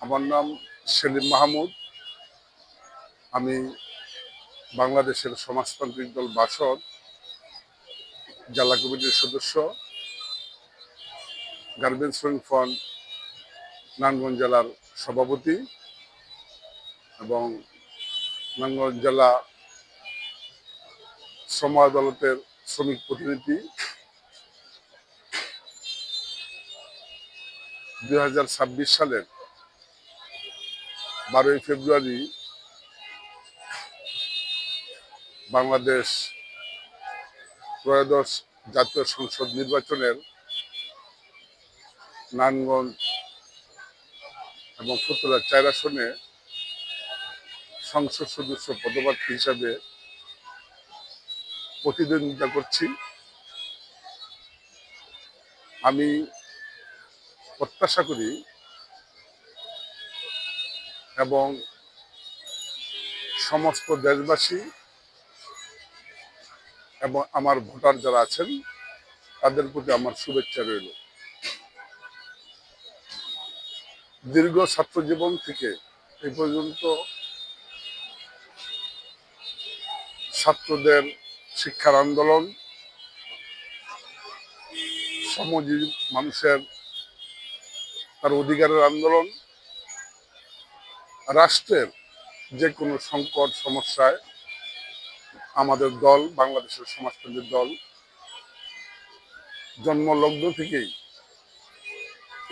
আমার নাম সেলিম মাহমুদ। আমি বাংলাদেশের সমাজতান্ত্রিক দল বাসদ জেলা কমিটির সদস্য, গার্মেন্টস শ্রমিক ফ্রন্ট নারায়ণগঞ্জ জেলার সভাপতি এবং নারায়ণগঞ্জ জেলা শ্রম আদালতের শ্রমিক প্রতিনিধি। 2026 সালের 12ই ফেব্রুয়ারি বাংলাদেশ ত্রয়োদশ জাতীয় সংসদ নির্বাচনের নারায়ণগঞ্জ এবং ফুতুল্লা 4 আসনে সংসদ সদস্য পদপ্রার্থী হিসাবে প্রতিদ্বন্দ্বিতা করছি। আমি প্রত্যাশা করি এবং সমস্ত দেশবাসী এবং আমার ভোটার যারা আছেন তাদের প্রতি আমার শুভেচ্ছা রইল। দীর্ঘ ছাত্র জীবন থেকে এই পর্যন্ত ছাত্রদের শিক্ষার আন্দোলন, শ্রমজীবী মানুষের তার অধিকারের আন্দোলন, রাষ্ট্রের যে কোনো সংকট সমস্যায় আমাদের দল, বাংলাদেশের সমাজতান্ত্রিক দল, জন্মলগ্ন থেকেই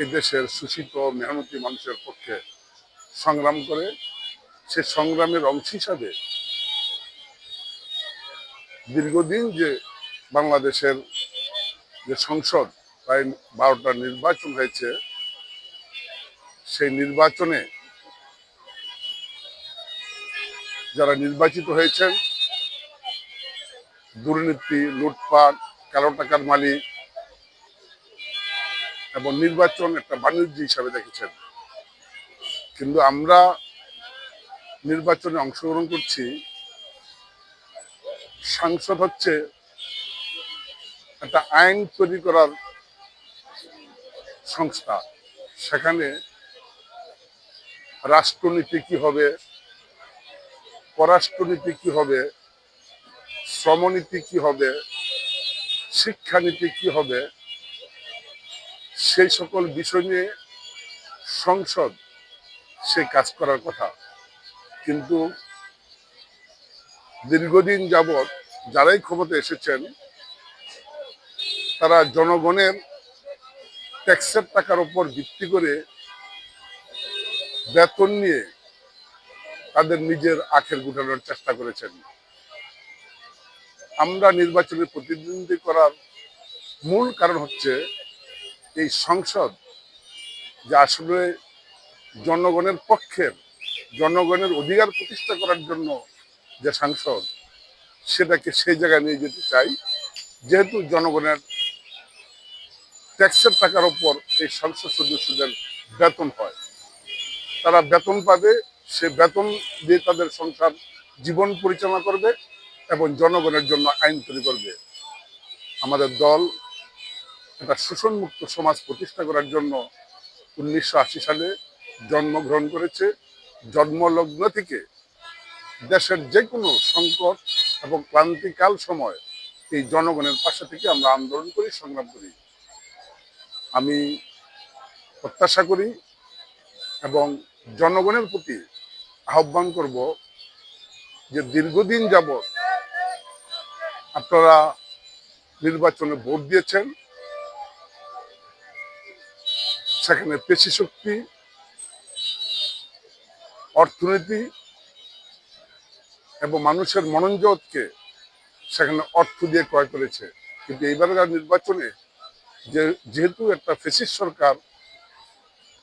এদেশের শোষিত মেহনতি মানুষের পক্ষে সংগ্রাম করে। সে সংগ্রামের অংশ হিসাবে দীর্ঘদিন যে বাংলাদেশের যে সংসদ প্রায় 12টা নির্বাচন হয়েছে, সেই নির্বাচনে যারা নির্বাচিত হয়েছেন দুর্নীতি, লুটপাট, কালো টাকার মালিক এবং নির্বাচন একটা বাণিজ্য হিসাবে দেখেছেন। কিন্তু আমরা নির্বাচনে অংশগ্রহণ করছি, সংসদ হচ্ছে একটা আইন তৈরি করার সংস্থা। সেখানে রাষ্ট্রনীতি কি হবে, পররাষ্ট্রনীতি কি হবে, শ্রমনীতি কি হবে, শিক্ষানীতি কি হবে, সেই সকল বিষয় নিয়ে সংসদ সে কাজ করার কথা। কিন্তু দীর্ঘদিন যাবৎ যারাই ক্ষমতায় এসেছেন তারা জনগণের ট্যাক্সের টাকার উপর ভিত্তি করে বেতন নিয়ে তাদের নিজের আখের গুটানোর চেষ্টা করেছেন। আমরা নির্বাচনে প্রতিদ্বন্দ্বী করার মূল কারণ হচ্ছে এই সংসদ যে আসলে জনগণের পক্ষের, জনগণের অধিকার প্রতিষ্ঠা করার জন্য যে সংসদ, সেটাকে সেই জায়গায় নিয়ে যেতে চাই। যেহেতু জনগণের ট্যাক্সের টাকার উপর এই সংসদ সদস্যদের বেতন হয়, তারা বেতন পাবে, সে বেতন দিয়ে তাদের সংসার জীবন পরিচালনা করবে এবং জনগণের জন্য আইন তৈরি করবে। আমাদের দল একটা শোষণমুক্ত সমাজ প্রতিষ্ঠা করার জন্য 1980 সালে জন্মগ্রহণ করেছে। জন্মলগ্ন থেকে দেশের যে কোনো সংকট এবং ক্রান্তিকাল সময় এই জনগণের পাশে থেকে আমরা আন্দোলন করি, সংগ্রাম করি। আমি প্রত্যাশা করি এবং জনগণের প্রতি আহ্বান করব যে দীর্ঘদিন যাবৎ আপনারা নির্বাচনে ভোট দিয়েছেন, সেখানে পেশি শক্তি, অর্থনীতি এবং মানুষের মনোযোগকে সেখানে অর্থ দিয়ে ক্রয় করেছে। কিন্তু এইবারের নির্বাচনে যেহেতু একটা ফ্যাসিস্ট সরকার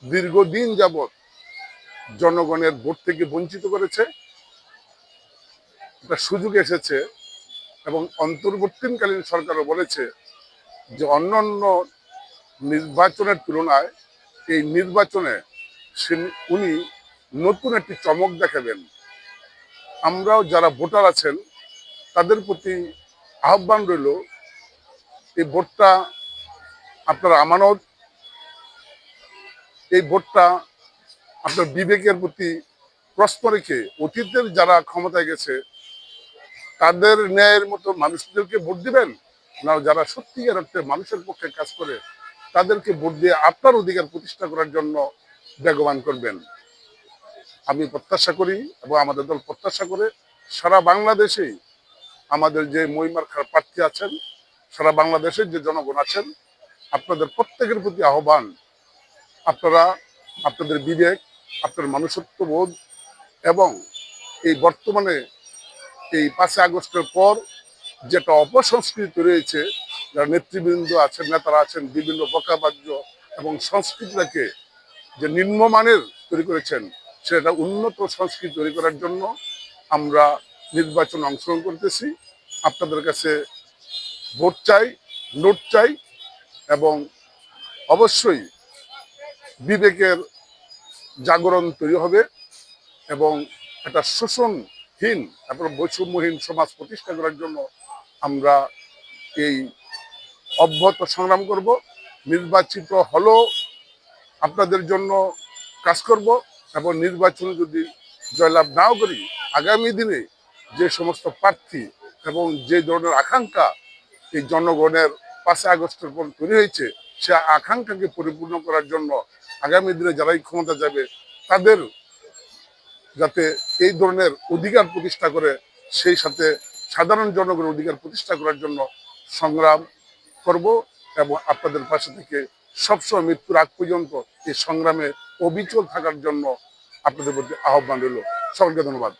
দীর্ঘদিন যাবৎ জনগণের ভোট থেকে বঞ্চিত করেছে, একটা সুযোগ এসেছে এবং অন্তর্বর্তীকালীন সরকারও বলেছে যে অন্যান্য নির্বাচনের তুলনায় এই নির্বাচনে উনি নতুন একটি চমক দেখাবেন। আমরাও যারা ভোটার আছেন তাদের প্রতি আহ্বান রইল, এই ভোটটা আপনারা আমানত, এই ভোটটা আপনার বিবেকের প্রতি প্রশ্ন রেখে অতীতের যারা ক্ষমতায় গেছে তাদের ন্যায়ের মতো মানুষদেরকে ভোট দিবেন, না যারা সত্যিকার অর্থে মানুষের পক্ষে কাজ করে তাদেরকে ভোট দিয়ে আপনার অধিকার প্রতিষ্ঠা করার জন্য বেগবান করবেন? আমি প্রত্যাশা করি এবং আমাদের দল প্রত্যাশা করে সারা বাংলাদেশেই আমাদের যে মহিমার্খার প্রার্থী আছেন, সারা বাংলাদেশের যে জনগণ আছেন, আপনাদের প্রত্যেকের প্রতি আহ্বান, আপনারা আপনাদের বিবেক, আপনার মনুষ্যত্ববোধ এবং এই বর্তমানে এই 5ই আগস্টের পর যেটা অপসংস্কৃতি রয়েছে, যারা নেতৃবৃন্দ আছেন, নেতারা আছেন, বিভিন্ন বকাবাদ্য এবং সংস্কৃতিটাকে যে নিম্নমানের তৈরি করেছেন, সেটা উন্নত সংস্কৃতি তৈরি করার জন্য আমরা নির্বাচনে অংশগ্রহণ করতেছি। আপনাদের কাছে ভোট চাই, নোট চাই এবং অবশ্যই বিবেকের জাগরণ তৈরি হবে এবং একটা শোষণহীন এবং বৈষম্যহীন সমাজ প্রতিষ্ঠা করার জন্য আমরা এই অব্যাহত সংগ্রাম করব। নির্বাচিত হলেও আপনাদের জন্য কাজ করব এবং নির্বাচনে যদি জয়লাভ নাও করি, আগামী দিনে যে সমস্ত প্রার্থী এবং যে ধরনের আকাঙ্ক্ষা এই জনগণের 5ই আগস্টের পর তৈরি হয়েছে, সে আকাঙ্ক্ষাকে পরিপূর্ণ করার জন্য আগামী দিনে যারাই ক্ষমতা যাবে তাদের যাতে এই ধরনের অধিকার প্রতিষ্ঠা করে, সেই সাথে সাধারণ জনগণের অধিকার প্রতিষ্ঠা করার জন্য সংগ্রাম করব এবং আপনাদের পাশে থেকে সবসময় মৃত্যুর আগ পর্যন্ত এই সংগ্রামে অবিচল থাকার জন্য আপনাদের প্রতি আহ্বান রইল। সকলকে ধন্যবাদ।